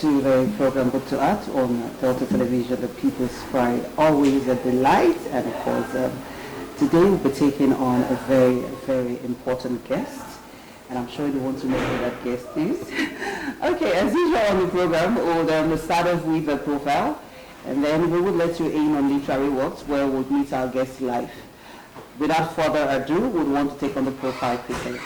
to the program Book to Art on Delta Television, the People's Pride. Always a delight, and of course, today we'll be taking on a very, very important guest, and I'm sure you want to know who that guest is. Okay, as usual on the program, we'll start off with a profile, and then we will let you in on literary works where we'll meet our guest live. Without further ado, we want to take on the profile quickly.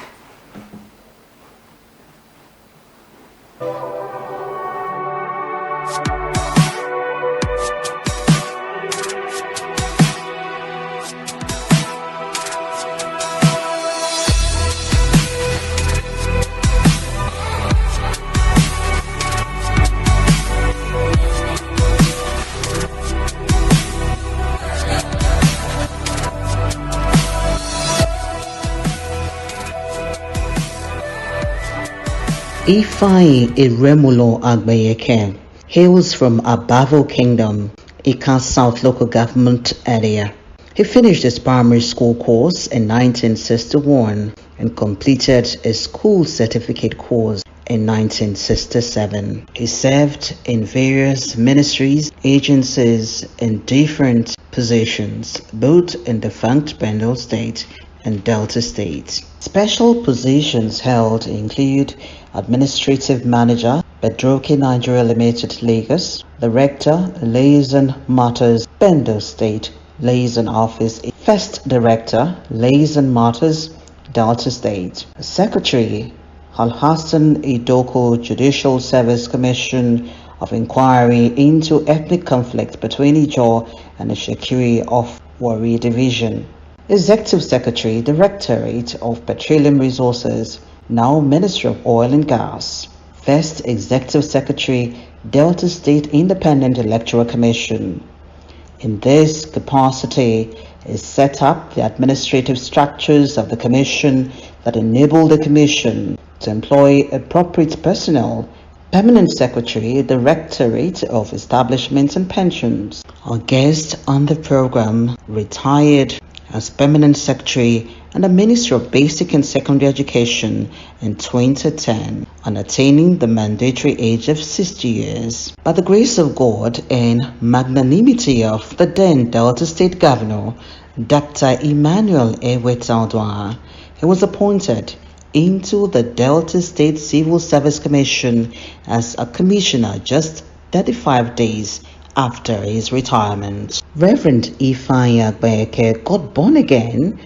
Ifeanyi E Agbeyeke hails from Abavo Kingdom, Ika South Local Government area. He finished his primary school course in 1961 and completed a school certificate course in 1967. He served in various ministries, agencies in different positions, both in defunct Benue State and Delta State. Special positions held include Administrative Manager, Bedroke Nigeria Limited, Lagos, Director, Liaison Matters, Benue State, Liaison Office, First Director, Liaison Matters, Delta State, Secretary, Alhassan Idoko Judicial Service Commission of Inquiry into Ethnic Conflict between Ijaw and the Shekiri of Warri Division, Executive Secretary, Directorate of Petroleum Resources, now Ministry of Oil and Gas, First Executive Secretary, Delta State Independent Electoral Commission. In this capacity, is set up the administrative structures of the Commission that enable the Commission to employ appropriate personnel. Permanent Secretary, Directorate of Establishments and Pensions. Our guest on the program retired as Permanent Secretary and the Ministry of Basic and Secondary Education in 2010 on attaining the mandatory age of 60 years. By the grace of God and magnanimity of the then Delta State Governor, Dr. Emmanuel E. he was appointed into the Delta State Civil Service Commission as a commissioner just 35 days after his retirement. Reverend Ifeanyi Agbeyeke got born again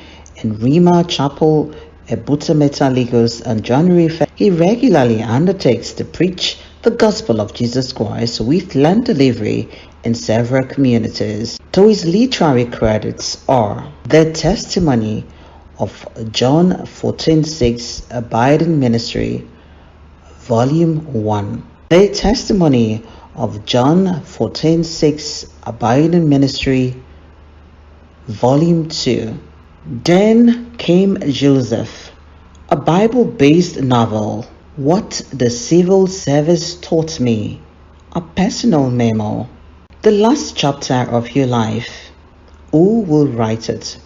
in Rima Chapel, Ebutameta, Lagos on January 1st. He regularly undertakes to preach the gospel of Jesus Christ with land delivery in several communities. To his literary credits are The Testimony of John 14:6 Abiding Ministry, Volume 1, The Testimony of John 14:6 Abiding Ministry, Volume 2. Then Came Joseph, a Bible-based novel, What the Civil Service Taught Me, a personal memo. The Last Chapter of Your Life, Who Will Write It?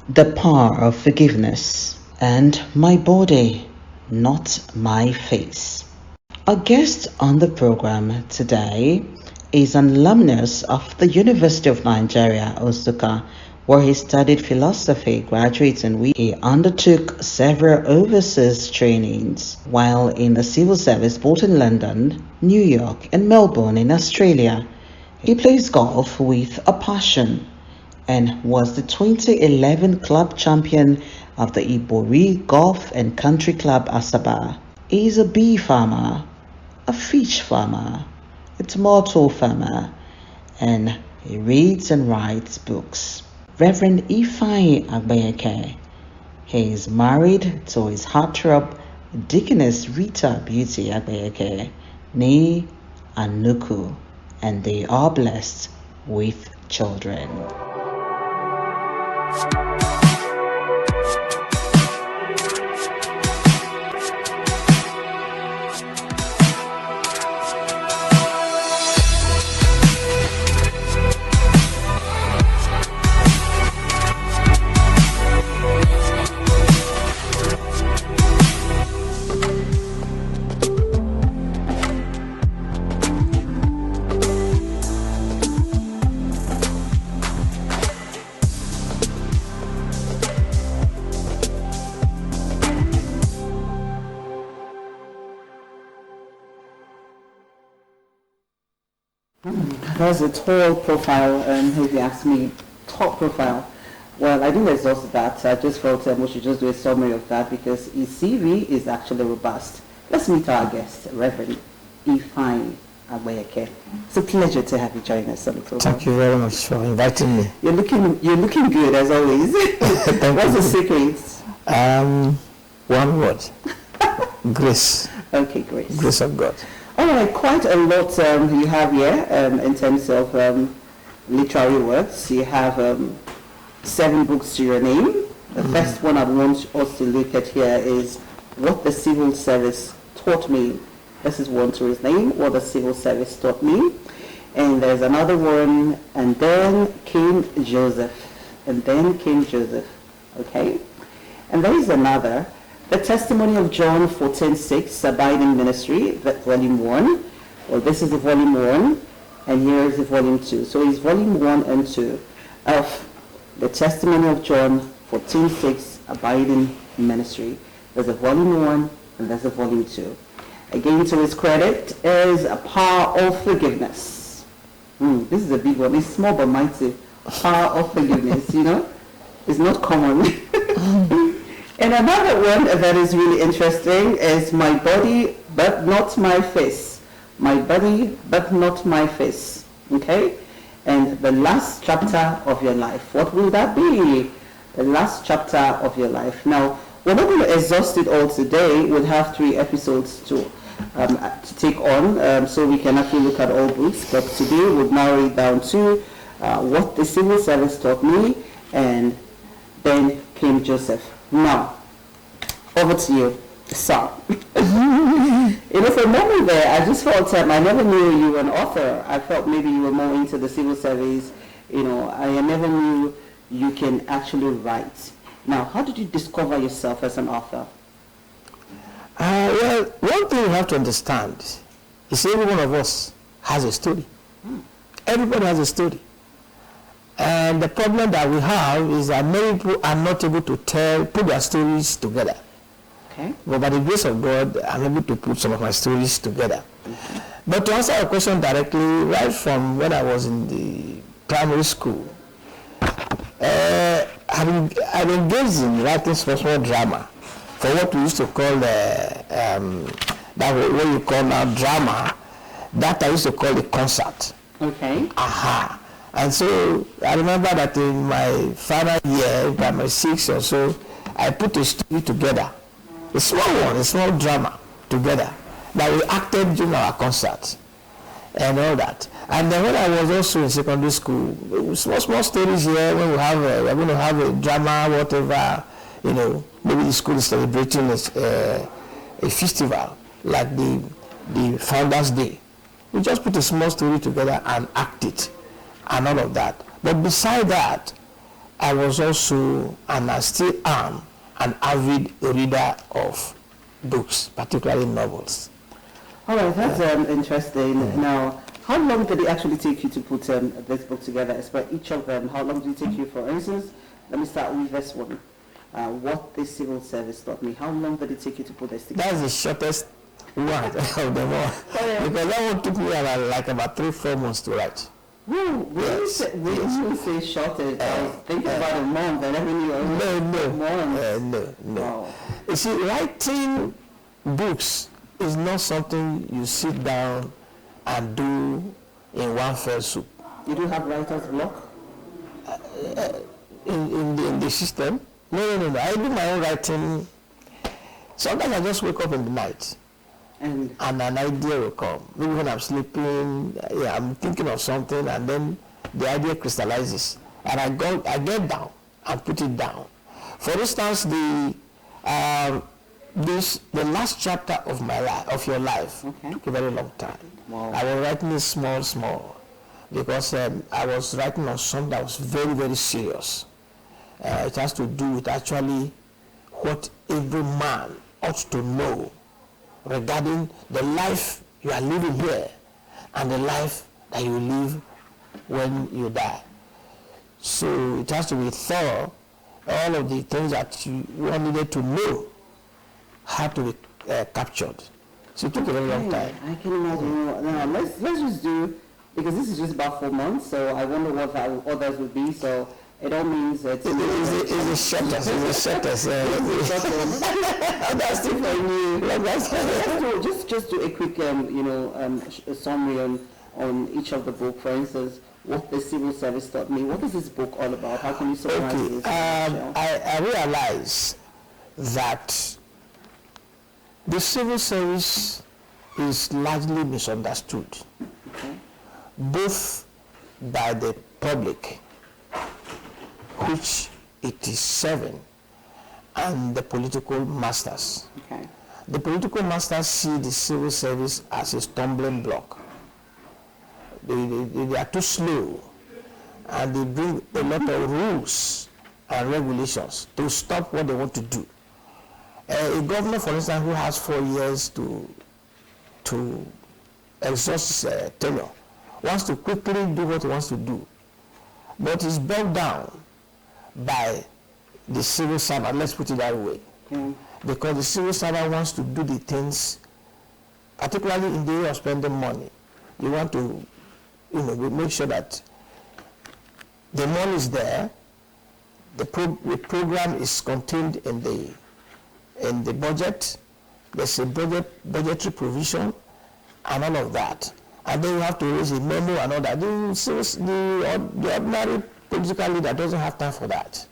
The Power of Forgiveness, and My Body, Not My Face. Our guest on the program today is an alumnus of the University of Nigeria, Nsukka, where he studied philosophy, graduating with. He undertook several overseas trainings while in the civil service both in London, New York, and Melbourne in Australia. He plays golf with a passion and was the 2011 club champion of the Ibori Golf and Country Club Asaba. He is a bee farmer, a fish farmer, a tomato farmer, and he reads and writes books. Reverend Ifeanyi Agbeyeke. He is married to his heartthrob, Deaconess Rita Beauty Agbeyeke, nee Anuku, and they are blessed with children. That's a tall profile, if you ask me, top profile. Well, I didn't exhaust that. I just felt we should just do a summary of that because his CV is actually robust. Let's meet our guest, Reverend Ifeanyi Agbeyeke. It's a pleasure to have you join us. Thank you very much for inviting me. You're looking good as always. What's the secret? One word. Grace. Okay, grace. Grace of God. All right, quite a lot you have here in terms of literary works. You have 7 books to your name. The first one I want us to look at here is What the Civil Service Taught Me. This is one to his name, What the Civil Service Taught Me. And there's another one, And Then Came Joseph. And Then Came Joseph. Okay? And there is another, The Testimony of John 14:6, Abiding Ministry, Volume 1. Well, this is the Volume 1, and here is the Volume 2. So it's Volume 1 and 2 of The Testimony of John 14:6, Abiding Ministry. There's a Volume 1, and there's a Volume 2. Again, to his credit, is A Power of Forgiveness. This is a big one. It's small but mighty. Power of Forgiveness, you know? It's not common. And another one that is really interesting is My Body But Not My Face. My Body But Not My Face. Okay? And the last chapter of your life. What will that be? The last chapter of your life. Now, we're not going to exhaust it all today. We'll have 3 episodes to take on, so we can actually look at all books. But today we'll narrow it down to What the Civil Service Taught Me, and Then Came Joseph. Now, over to you, sir. You know, for a moment there, I just felt I never knew you were an author. I felt maybe you were more into the civil service. You know, I never knew you can actually write. Now, how did you discover yourself as an author? Well, one thing you have to understand is every one of us has a story. Everybody has a story. And the problem that we have is that many people are not able to put their stories together. Okay. But by the grace of God, I'm able to put some of my stories together. But to answer your question directly, right from when I was in the primary school, I've engaged in writing small drama for what we used to call that what you call now drama, that I used to call a concert. Okay. Aha. And so I remember that in my final year, primary 6 or so, I put a story together, a small one, a small drama together that we acted during our concert and all that. And then when I was also in secondary school, small stories here, when we're going to have a drama, whatever, you know, maybe the school is celebrating a festival like the Founders Day. We just put a small story together and act it and all of that. But beside that, I was also, and I still am, an avid reader of books, particularly novels. All right, that's interesting. Now, how long did it actually take you to put this book together? As for each of them, how long did it take you? For instance, let me start with this one. What the Civil Service Taught Me. How long did it take you to put this together? That's the shortest one of them all. Because that one took me about 3-4 months to write. Woo, when you say shortage, I was thinking about a month and everything. No. Wow. You see, writing books is not something you sit down and do in one fell swoop. You do have writer's block? In the system? No. I do my own writing. Sometimes I just wake up in the night and an idea will come. Maybe when I'm sleeping, I'm thinking of something, and then the idea crystallizes, and I get down and put it down. For instance, the last chapter of my life, of your life, took a very long time. Wow. I was writing it small, because I was writing on something that was very, very serious. It has to do with actually what every man ought to know regarding the life you are living here and the life that you live when you die. So it has to be thorough. All of the things that you needed to know had to be captured. So it took a very long time. I can imagine. Now let's just do because this is just about 4 months, so I wonder what others would be. So it all means that It's the shortest. It's the shortest. that's different. Just do a quick, a summary on each of the book. For instance, what the civil service taught me. What is this book all about? How can you summarize this? I realize that the civil service is largely misunderstood, both by the public, which it is serving, and the political masters. Okay. The political masters see the civil service as a stumbling block. They are too slow, and they bring a lot of rules and regulations to stop what they want to do. A governor, for instance, who has 4 years to exhaust his tenure, wants to quickly do what he wants to do, but is bogged down by the civil servant, let's put it that way. Because the civil servant wants to do the things, particularly in the area of spending money. You want to make sure that the money is there, the program is contained in the budget, there's a budgetary provision and all of that. And then you have to raise a memo and all that. The ordinary political leader doesn't have time for that.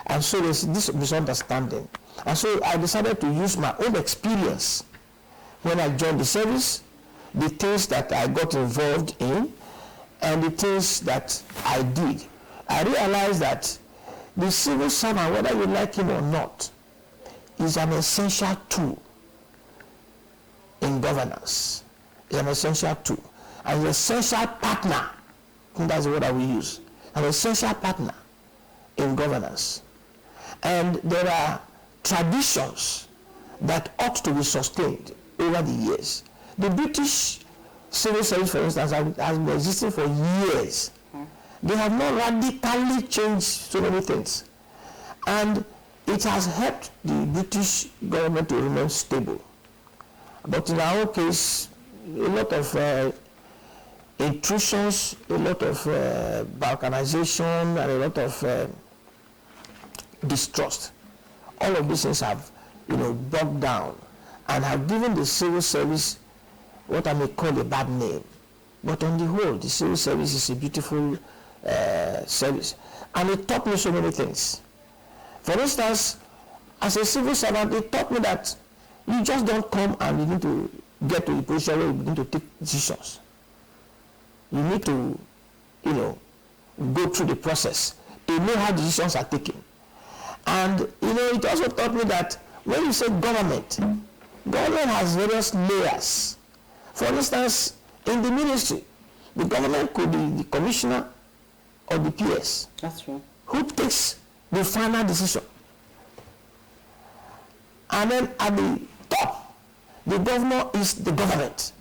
And so there's this misunderstanding. And so I decided to use my own experience when I joined the service, the things that I got involved in, and the things that I did. I realized that the civil servant, whether you like him or not, is an essential tool in governance. Is an essential tool. And an essential partner, I think that's the word I will use, an essential partner in governance. And there are traditions that ought to be sustained over the years. The British civil service, for instance, has been existing for years. They have not radically changed so many things. And it has helped the British government to remain stable. But in our case, a lot of intrusions, a lot of balkanization, and a lot of distrust. All of these things have, bogged down and have given the civil service what I may call a bad name. But on the whole, the civil service is a beautiful service. And it taught me so many things. For instance, as a civil servant, it taught me that you just don't come and you need to get to the position where you begin to take decisions. You need to, go through the process to know how decisions are taken. And, it also taught me that when you say government has various layers. For instance, in the ministry, the government could be the commissioner or the PS. That's true. Who takes the final decision. And then at the top, the governor is the government.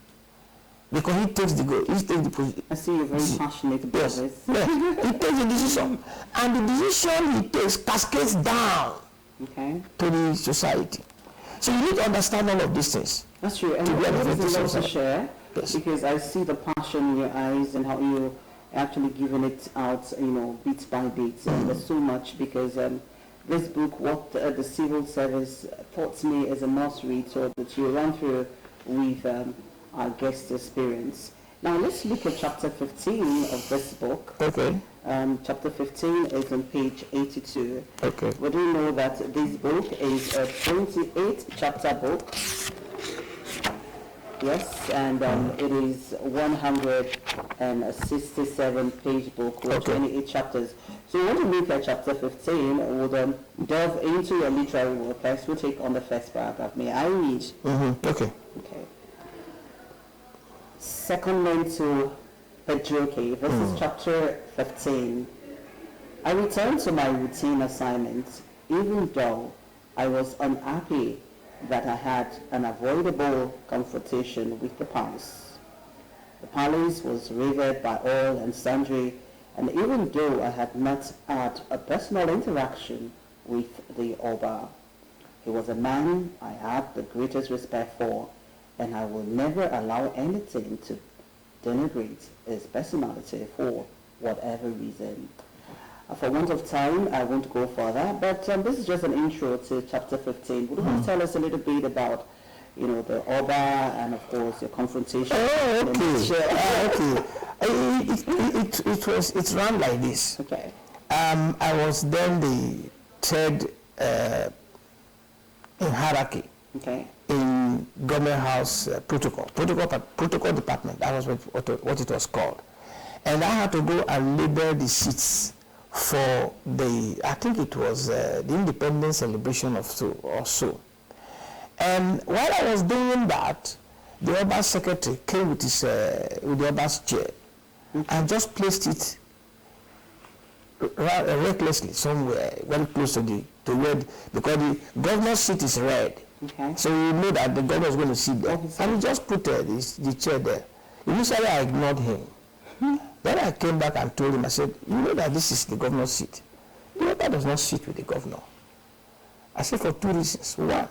Because he takes the position. I see you're very passionate about this. Yes. He takes the decision. And the decision he takes cascades down to the society. So you need to understand all of these things. That's true. And what is a lot to share? Yes. Because I see the passion in your eyes and how you actually giving it out, bit by bit. There's so much because this book, what the civil service taught me is a must read, so that you run through with our guest experience. Now let's look at chapter 15 of this book. Okay. Chapter 15 is on page 82. Okay. We do know that this book is a 28-chapter book. Yes, and it is 167-page book with 28 chapters. So when we look at chapter 15, we'll delve into your literary work. First, we'll take on the first paragraph. May I read? Okay. Okay. Secondment to Agbeyeke. This is chapter 15. I returned to my routine assignments, even though I was unhappy that I had an avoidable confrontation with the palace. The palace was ravaged by all and sundry, and even though I had not had a personal interaction with the Oba, he was a man I had the greatest respect for, and I will never allow anything to denigrate his personality for whatever reason. For want of time, I won't go further, but this is just an intro to chapter 15. Would you want to tell us a little bit about, you know, the Oba and of course your confrontation? Oh, okay. It ran like this. Okay. I was then the third in hierarchy. Okay. In government house protocol department. That was what it was called. And I had to go and label the seats for the, I think it was the independence celebration of or so. And while I was doing that, the Oba secretary came with his with the Oba's chair and just placed it recklessly somewhere very close to where, because the governor's seat is red. Okay. So you know that the governor is going to sit there. Obviously. And he just put the chair there. Initially I ignored him. Then I came back and told him, I said, you know that this is the governor's seat. The Oba does not sit with the governor. I said for two reasons. One,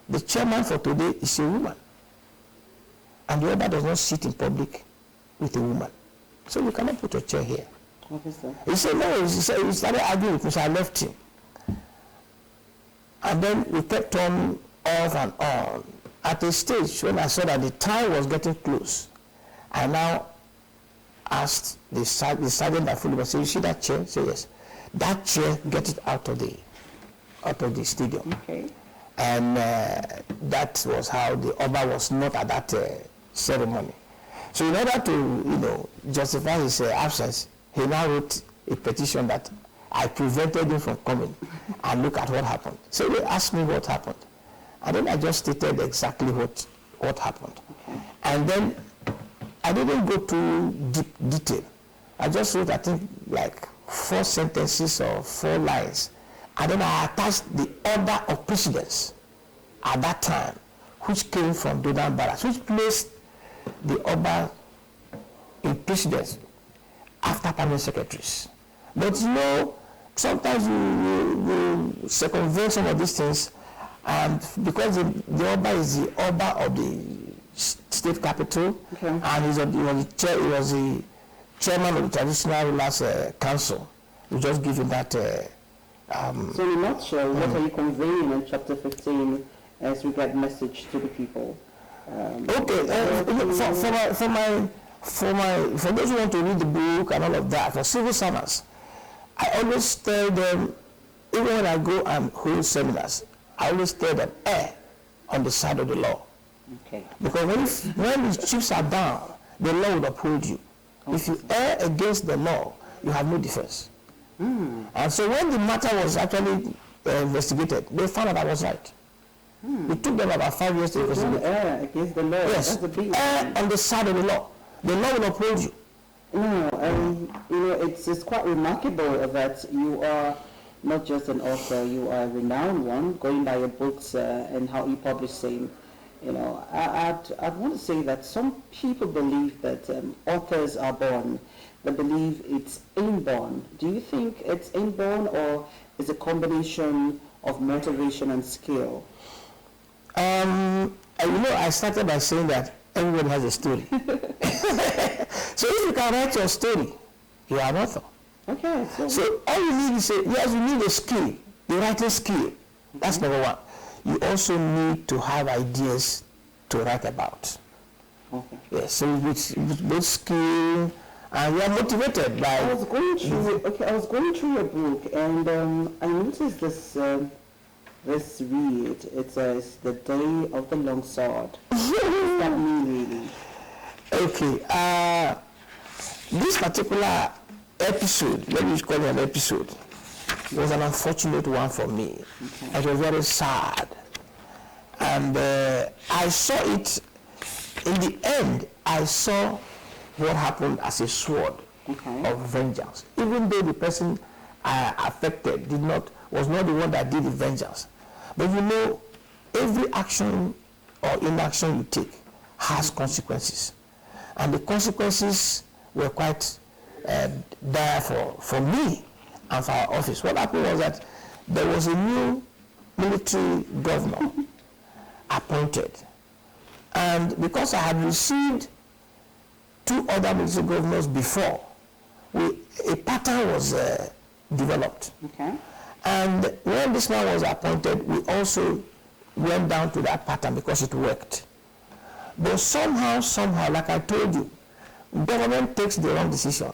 the chairman for today is a woman. And the Oba does not sit in public with a woman. So you cannot put your chair here. Obviously. He said, no, he started arguing with me, so I left him. And then we kept on off and on. At a stage when I saw that the time was getting close, I now asked the sergeant that followed me, I said, you see that chair? He said, yes. That chair, get it out of the stadium. Okay. And that was how the Oba was not at that ceremony. So in order to, you know, justify his absence, he now wrote a petition that I prevented him from coming, and look at what happened. So they asked me what happened. And then I just stated exactly what happened. Okay. And then I didn't go too deep detail. I just wrote, I think, like 4 sentences or 4 lines. And then I attached the order of precedence at that time, which came from Dodan Barracks, which placed the Oba in precedence after permanent secretaries. But you know, sometimes you circumvent some of these things, and because the Oba is the Oba of the state capital, okay, and he was the chairman of the traditional rulers council, we just give him that. So in a nutshell, what are you conveying in chapter 15 as regard message to the people? Okay, for those who want to read the book and all of that, for civil servants, I always tell them, even when I go and hold seminars, I always tell them, err on the side of the law. Okay. Because when the chiefs are down, the law will uphold you. Okay. If you err against the law, you have no defense. And so when the matter was actually investigated, they found out I was right. It took them about 5 years to investigate. Err against the law. Yes, err on the side of the law. The law will uphold you. No, you know, it's quite remarkable that you are not just an author, you are a renowned one, going by your books and how you publish them. You know, I'd want to say that some people believe that authors are born. They believe it's inborn. Do you think it's inborn, or is a combination of motivation and skill? You know, I started by saying that everyone has a story. So if you can write your story, you are an author. Okay. So all you need is you need a skill, the writing skill. That's number one. You also need to have ideas to write about. Okay. Yes, so with both skill and you are motivated by. I was going through your book, and I noticed this this read. It says "The Day of the Long Sword." What does that mean, really? Okay. This particular episode, let me call it an episode, was an unfortunate one for me. Okay. It was very sad, and I saw it. In the end, I saw what happened as a sword of vengeance. Even though the person affected was not the one that did the vengeance. But you know, every action or inaction you take has consequences. And the consequences were quite dire for me and for our office. What happened was that there was a new military governor appointed. And because I had received two other military governors before, a pattern was developed. Okay. And when this man was appointed, we also went down to that pattern because it worked. But somehow, like I told you, government takes the wrong decision.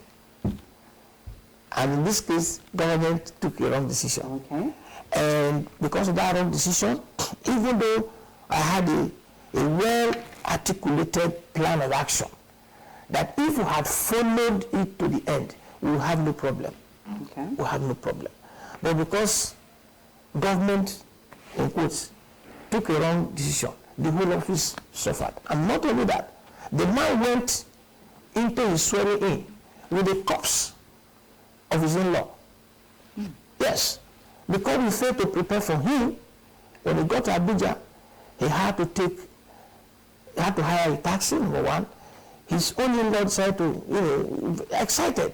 And in this case, government took a wrong decision. Okay. And because of that wrong decision, even though I had a well-articulated plan of action, that if we had followed it to the end, we would have no problem. Okay. We have no problem. But because government, in quotes, took a wrong decision, the whole office suffered. And not only that, the man went into his swearing in with the corpse of his in-law. Yes, because we failed to prepare for him. When he got to Abuja, he had to hire a taxi, number one. His own in-law decided to, excited,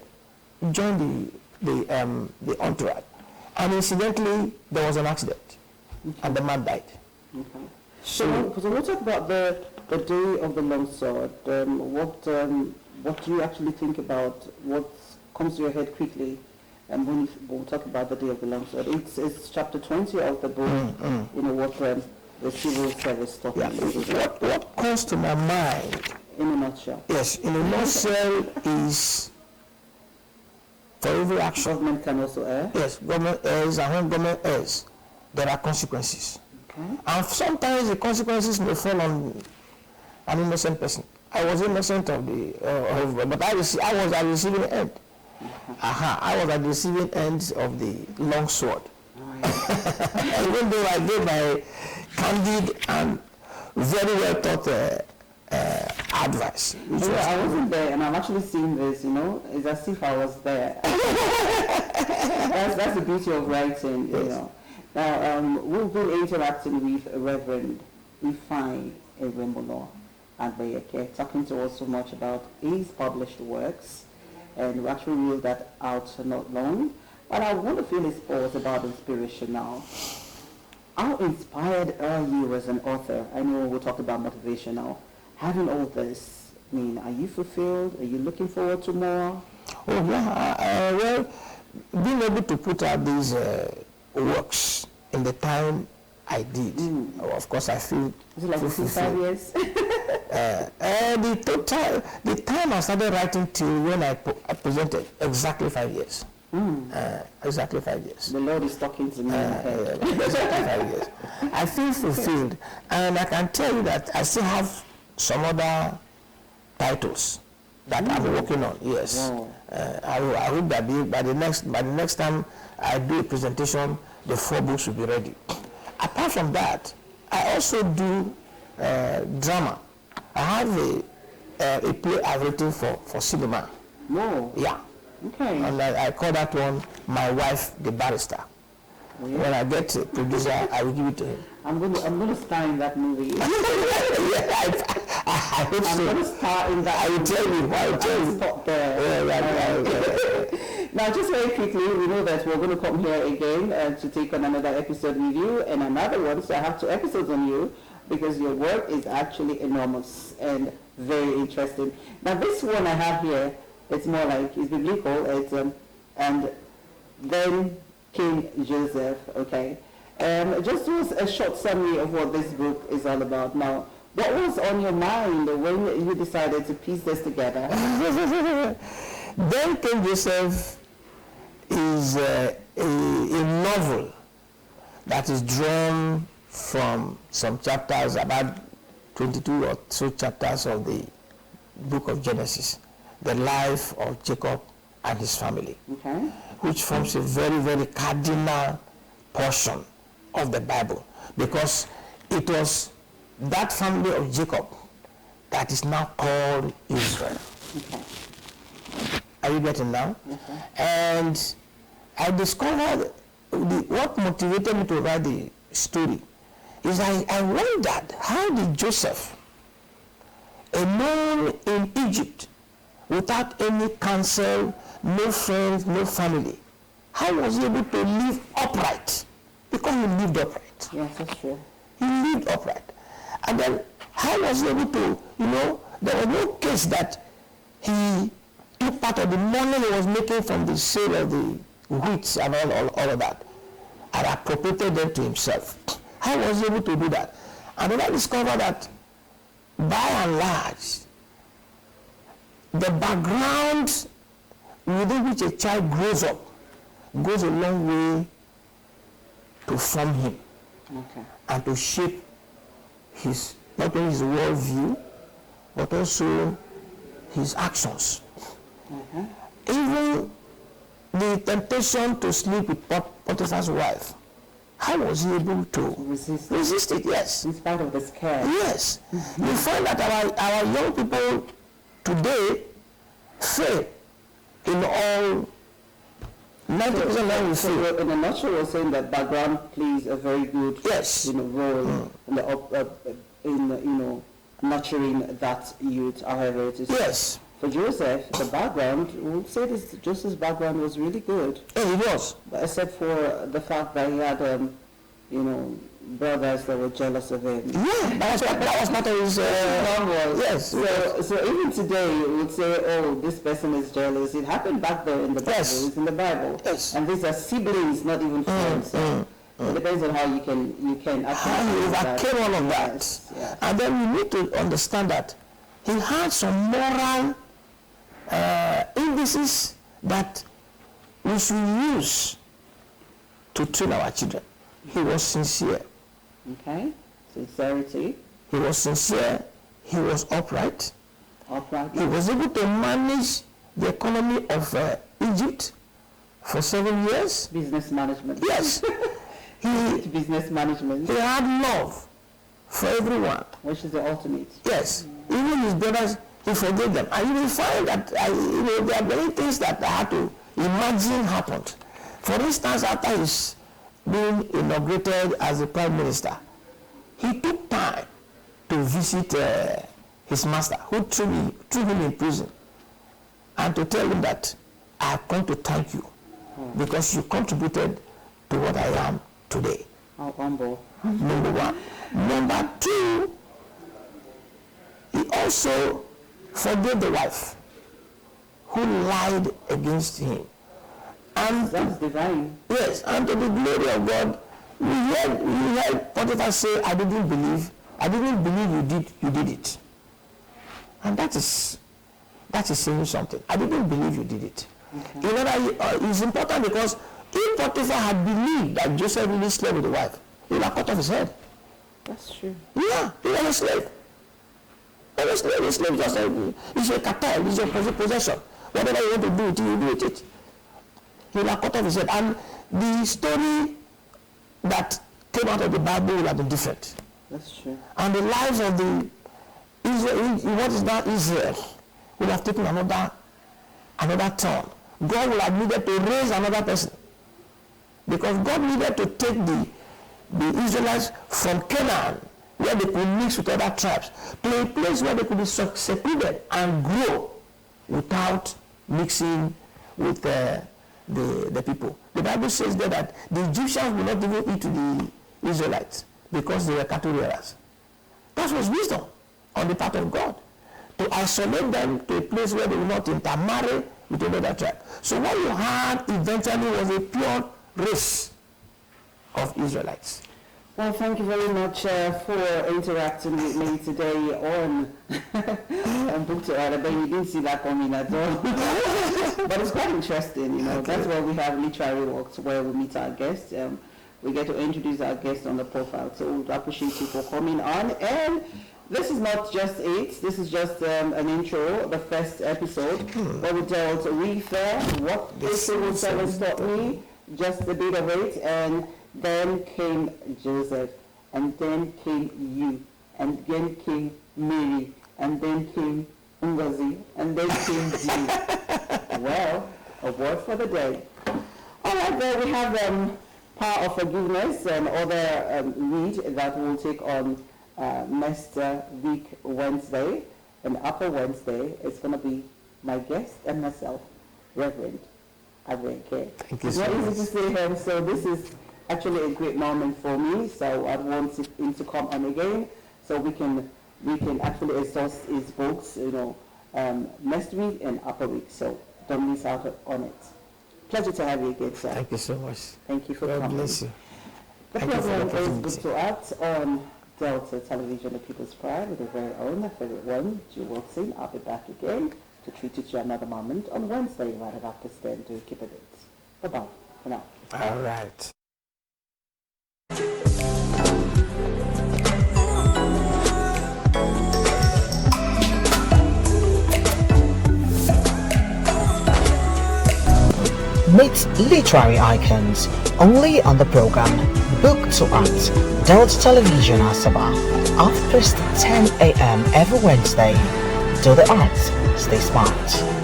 join the entourage. And incidentally, there was an accident, and the man died. Okay. So we'll talk about the day of the long sword. What do you actually think about? What comes to your head quickly? And when we'll talk about the day of the long sword, it's chapter 20 of the book. You know what the civil service talking about. What comes to my mind? In a nutshell. Yes, in a nutshell is for every action. Government can also err. Yes, government errs, and when government errs, there are consequences. Okay. And sometimes the consequences may fall on an innocent person. I was innocent of but I was at the receiving end. I was at the receiving end of the long sword. Even though I gave my candid and very well thought advice. I wasn't there, and I'm actually seeing this, it's as if I was there. that's the beauty of writing, Yes. you know. Now, we've been interacting with Reverend Ifeanyi E, Agbeyeke, talking to us so much about his published works, and we actually reeled that out not long. But I want to feel his thoughts about inspiration now. How inspired are you as an author? I know we talked about motivation now. Having all this, are you fulfilled? Are you looking forward to more? Oh yeah, well, being able to put out these works in the time I did, of course I feel. Is it like 5 years? The time I started writing till when I presented, exactly 5 years. Exactly 5 years. The Lord is talking to me. Exactly 5 years. I feel fulfilled, and I can tell you that I still have some other titles that I'm working on. Yes, wow. I hope that by the next time I do a presentation, the 4 books will be ready. Apart from that, I also do drama. I have a play I've written for cinema. No. Yeah. Okay. And I call that one My Wife the Barrister. Oh, yeah. When I get a producer, I will give it to him. I'm going to star in that movie. I hope so. I'm going to star in that. I will tell you. I will tell you. Stop there. Now, just very quickly, we know that we're going to come here again to take on another episode with you and another one. So I have 2 episodes on you because your work is actually enormous and very interesting. Now, this one I have here, it's more like, it's biblical. It's and then King Joseph, okay? Just do us a short summary of what this book is all about. Now, what was on your mind when you decided to piece this together? Then King Joseph is a novel that is drawn from some chapters, about 22 or so chapters of the book of Genesis, the life of Jacob and his family, Okay. which forms a very, very cardinal portion of the Bible, because it was that family of Jacob that is now called Israel. Okay. Are you getting now? Okay. And I discovered what motivated me to write the story is I wondered, how did Joseph, alone in Egypt, without any counsel, no friends, no family, how was he able to live upright? Because he lived upright. Yes, that's true. He lived upright. And then how was he able to, there was no case that he took part of the money he was making from the sale of the wheat and all of that and appropriated them to himself. How was he able to do that? And then I discovered that by and large, the background within which a child grows up goes a long way to form him and to shape his, not only his worldview, but also his actions. Even the temptation to sleep with Potiphar's wife, how was he able to resist it? Yes. In spite of the scare. Yes. You find that our young people today fail in all 90% line with fail. In a nutshell, we're saying that background plays a very good role in nurturing that youth, however it is. Yes. For Joseph, the background, we would say this, Joseph's background was really good. Yeah, it was. But except for the fact that he had, brothers that were jealous of him. Yeah, that was not his... yes. So even today, we would say, oh, this person is jealous. It happened back there in the Bible. Yes. It's in the Bible. Yes. And these are siblings, not even friends. It depends on how you can how he overcame all of that. Yes. And then we need to understand that he had some moral indices that we should use to train our children. He was sincere. Okay. Sincerity. He was sincere. He was upright. Upright. He was able to manage the economy of Egypt for 7 years. Business management. Yes. Business management. He had love for everyone. Which is the ultimate. Yes. Even his brothers, he forgave them. And you will find that there are many things that I had to imagine happened. For instance, after his being inaugurated as the prime minister, he took time to visit his master, who threw him in prison, and to tell him that I have come to thank you because you contributed to what I am today. How humble. Number one. Number two, he also forgave the wife who lied against him. And that's divine. Yes, and to the glory of God, we heard Potiphar say, I didn't believe you did it. And that is saying something. I didn't believe you did it. Okay. You know that it's important because if Potiphar had believed that Joseph really slept with the wife, he would have cut off his head. That's true. Yeah, he was a slave. A slave just it's your cartel, it's your possession. Whatever you want to do with it, you do with it. He will have cut off his head. And the story that came out of the Bible will have been different. That's true. And the lives of the Israel will have taken another turn. God will have needed to raise another person. Because God needed to take the Israelites from Canaan, where they could mix with other tribes, to a place where they could be secluded and grow without mixing with the people. The Bible says there that the Egyptians will not even eat to the Israelites because they were cattle rearers. That was wisdom on the part of God, to isolate them to a place where they will not intermarry with another tribe. So what you had eventually was a pure race of Israelites. Well, thank you very much for interacting with me today on BOOK2ART. But you didn't see that coming at all. But it's quite interesting, Okay. That's why we have literary walks where we meet our guests. We get to introduce our guests on the profile. So we appreciate you for coming on. And this is not just it. This is just an intro, the first episode, where we dealt with what the civil service taught me, just a bit of it, and then came Joseph, and then came you, and then came Mary, and then came Ngozi, and then came you. Well, a word for the day. All right, well, we have Power of Forgiveness and other read that we'll take on next week, Wednesday, and upper Wednesday. It's going to be my guest and myself, Reverend Agbeyeke. Thank you so much. It's not easy to say him, so this is actually a great moment for me. So I want him to come on again, so we can actually exhaust his books, next week and upper week. So don't miss out on it. Pleasure to have you again, sir. Thank you so much. Thank you for God coming. bless you. The Thank you for the program is opportunity. Book2ART on Delta Television, the People's Pride, with the very own favorite one, Jill Wilson. I'll be back again to treat you to another moment on Wednesday, right at after 10 to keep it. Bye-bye for now. All right. Meet literary icons only on the program Book to Art, Delta Television Asaba, after 10 a.m. every Wednesday. Do the arts, stay smart.